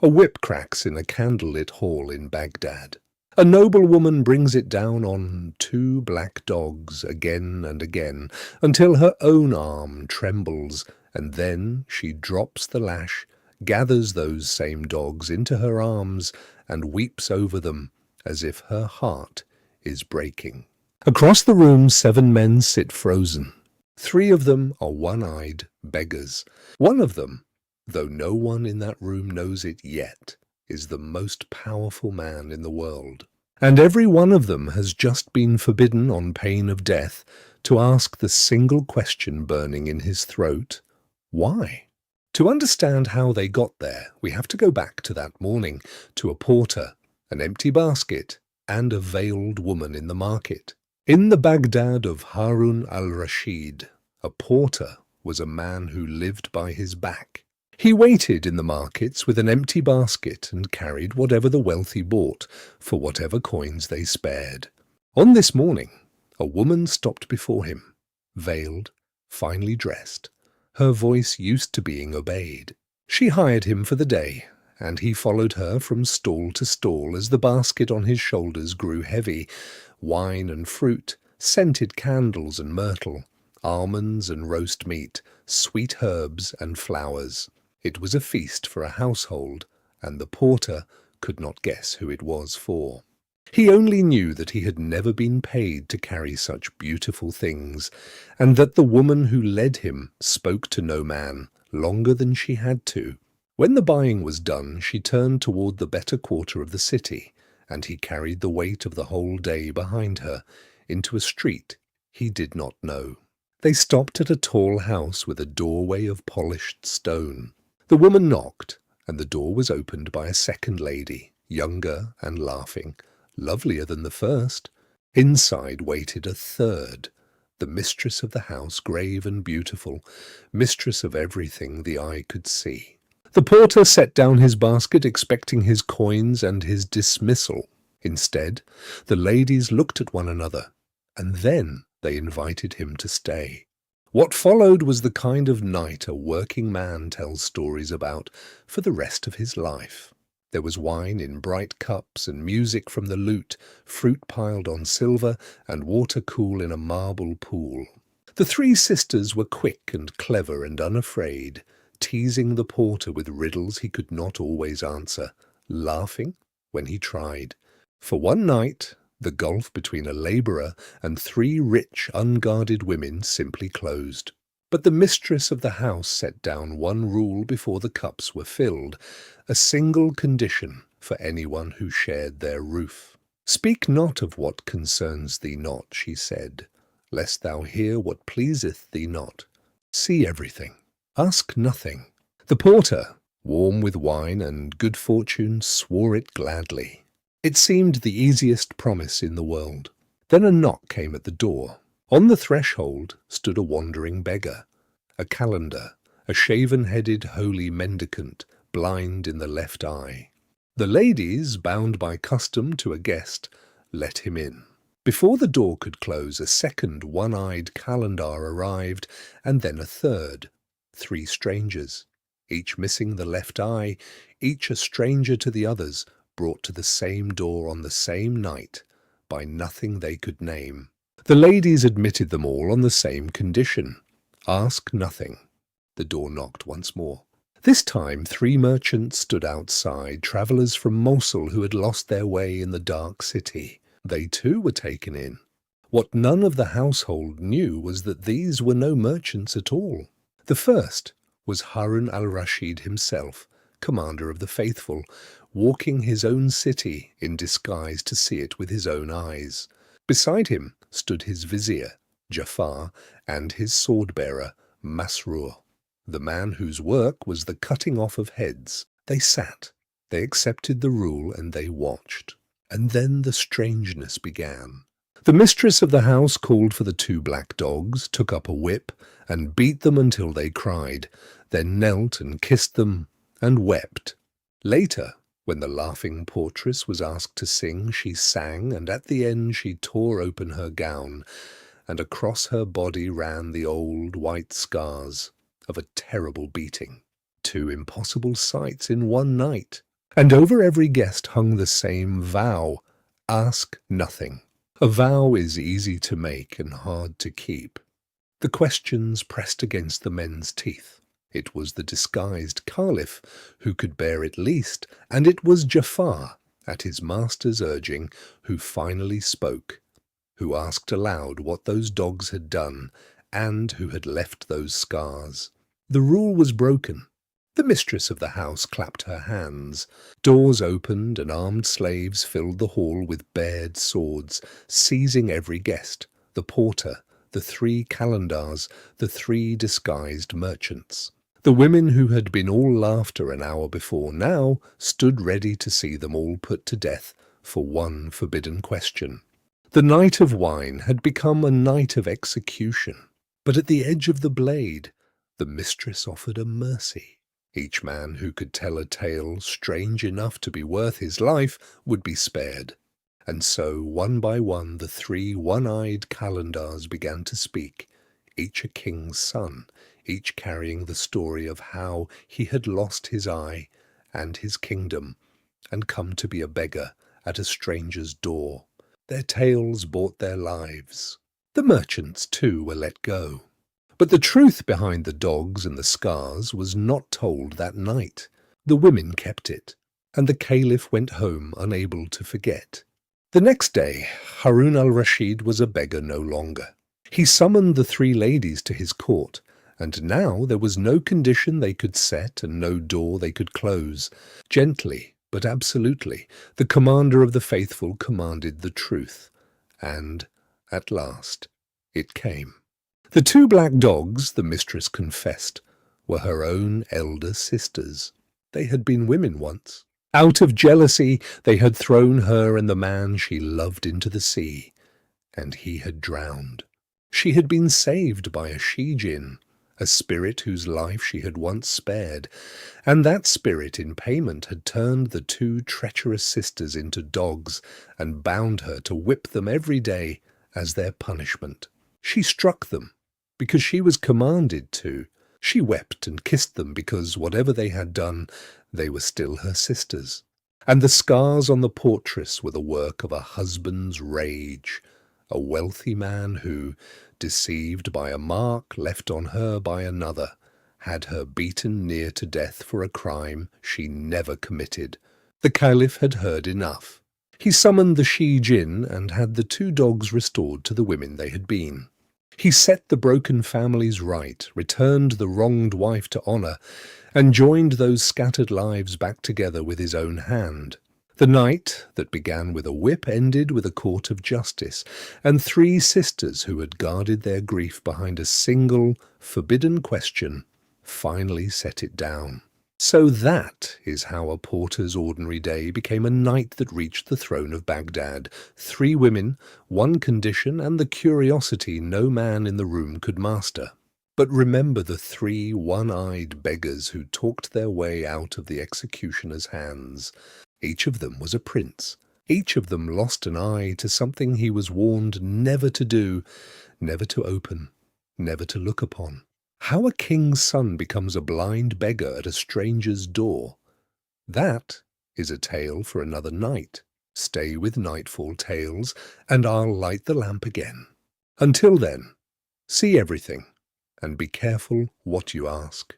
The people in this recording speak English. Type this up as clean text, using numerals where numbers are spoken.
A whip cracks in a candlelit hall in Baghdad. A noblewoman brings it down on two black dogs again and again, until her own arm trembles, and then she drops the lash, gathers those same dogs into her arms, and weeps over them as if her heart is breaking. Across the room 7 men sit frozen. 3 of them are one-eyed beggars. One of them, though no one in that room knows it yet, is the most powerful man in the world. And every one of them has just been forbidden on pain of death to ask the single question burning in his throat: why? To understand how they got there, we have to go back to that morning, to a porter, an empty basket, and a veiled woman in the market. In the Baghdad of Harun al-Rashid, a porter was a man who lived by his back. He waited in the markets with an empty basket and carried whatever the wealthy bought for whatever coins they spared. On this morning, a woman stopped before him, veiled, finely dressed, her voice used to being obeyed. She hired him for the day, and he followed her from stall to stall as the basket on his shoulders grew heavy. Wine and fruit, scented candles and myrtle, almonds and roast meat, sweet herbs and flowers. It was a feast for a household, and the porter could not guess who it was for. He only knew that he had never been paid to carry such beautiful things, and that the woman who led him spoke to no man longer than she had to. When the buying was done, she turned toward the better quarter of the city, and he carried the weight of the whole day behind her, into a street he did not know. They stopped at a tall house with a doorway of polished stone. The woman knocked, and the door was opened by a second lady, younger and laughing, lovelier than the first. Inside waited a third, the mistress of the house, grave and beautiful, mistress of everything the eye could see. The porter set down his basket, expecting his coins and his dismissal. Instead, the ladies looked at one another, and then they invited him to stay. What followed was the kind of night a working man tells stories about for the rest of his life. There was wine in bright cups and music from the lute, fruit piled on silver, and water cool in a marble pool. The 3 sisters were quick and clever and unafraid, teasing the porter with riddles he could not always answer, laughing when he tried. For one night, the gulf between a labourer and 3 rich, unguarded women simply closed. But the mistress of the house set down one rule before the cups were filled, a single condition for anyone who shared their roof. "Speak not of what concerns thee not," she said, "lest thou hear what pleaseth thee not. See everything. Ask nothing." The porter, warm with wine and good fortune, swore it gladly. It seemed the easiest promise in the world. Then a knock came at the door. On the threshold stood a wandering beggar, a calendar, a shaven-headed holy mendicant, blind in the left eye. The ladies, bound by custom to a guest, let him in. Before the door could close, a second one-eyed calendar arrived, and then a third. 3 strangers, each missing the left eye, each a stranger to the others, brought to the same door on the same night by nothing they could name. The ladies admitted them all on the same condition: ask nothing. The door knocked once more. This time 3 merchants stood outside, travellers from Mosul who had lost their way in the dark city. They too were taken in. What none of the household knew was that these were no merchants at all. The first was Harun al-Rashid himself, commander of the faithful, walking his own city in disguise to see it with his own eyes. Beside him stood his vizier, Jafar, and his sword-bearer, Masrur, the man whose work was the cutting off of heads. They sat, they accepted the rule, and they watched. And then the strangeness began. The mistress of the house called for the 2 black dogs, took up a whip, and beat them until they cried, then knelt and kissed them and wept. Later, when the laughing portress was asked to sing, she sang, and at the end she tore open her gown, and across her body ran the old white scars of a terrible beating. 2 impossible sights in one night. And over every guest hung the same vow: ask nothing. A vow is easy to make and hard to keep. The questions pressed against the men's teeth. It was the disguised Caliph who could bear it least, and it was Jafar, at his master's urging, who finally spoke, who asked aloud what those dogs had done, and who had left those scars. The rule was broken. The mistress of the house clapped her hands. Doors opened, and armed slaves filled the hall with bared swords, seizing every guest, the porter, the 3 calendars, the 3 disguised merchants. The women who had been all laughter an hour before now stood ready to see them all put to death for one forbidden question. The night of wine had become a night of execution, but at the edge of the blade the mistress offered a mercy. Each man who could tell a tale strange enough to be worth his life would be spared. And so, one by one, the 3 one-eyed calendars began to speak, each a king's son, each carrying the story of how he had lost his eye and his kingdom, and come to be a beggar at a stranger's door. Their tales bought their lives. The merchants, too, were let go. But the truth behind the dogs and the scars was not told that night. The women kept it, and the Caliph went home unable to forget. The next day, Harun al-Rashid was a beggar no longer. He summoned the 3 ladies to his court, and now there was no condition they could set and no door they could close. Gently, but absolutely, the commander of the faithful commanded the truth, and, at last, it came. The 2 black dogs, the mistress confessed, were her own elder sisters. They had been women once. Out of jealousy, they had thrown her and the man she loved into the sea, and he had drowned. She had been saved by a she-jinn, a spirit whose life she had once spared, and that spirit in payment had turned the 2 treacherous sisters into dogs and bound her to whip them every day as their punishment. She struck them because she was commanded to. She wept and kissed them because, whatever they had done, they were still her sisters. And the scars on the portress were the work of a husband's rage, a wealthy man who, deceived by a mark left on her by another, had her beaten near to death for a crime she never committed. The Caliph had heard enough. He summoned the she-jinn and had the 2 dogs restored to the women they had been. He set the broken families right, returned the wronged wife to honour, and joined those scattered lives back together with his own hand. The night that began with a whip ended with a court of justice, and 3 sisters who had guarded their grief behind a single, forbidden question finally set it down. So that is how a porter's ordinary day became a night that reached the throne of Baghdad. 3 women, 1 condition, and the curiosity no man in the room could master. But remember the 3 one-eyed beggars who talked their way out of the executioner's hands. Each of them was a prince. Each of them lost an eye to something he was warned never to do, never to open, never to look upon. How a king's son becomes a blind beggar at a stranger's door. That is a tale for another night. Stay with Nightfall Tales, and I'll light the lamp again. Until then, see everything, and be careful what you ask.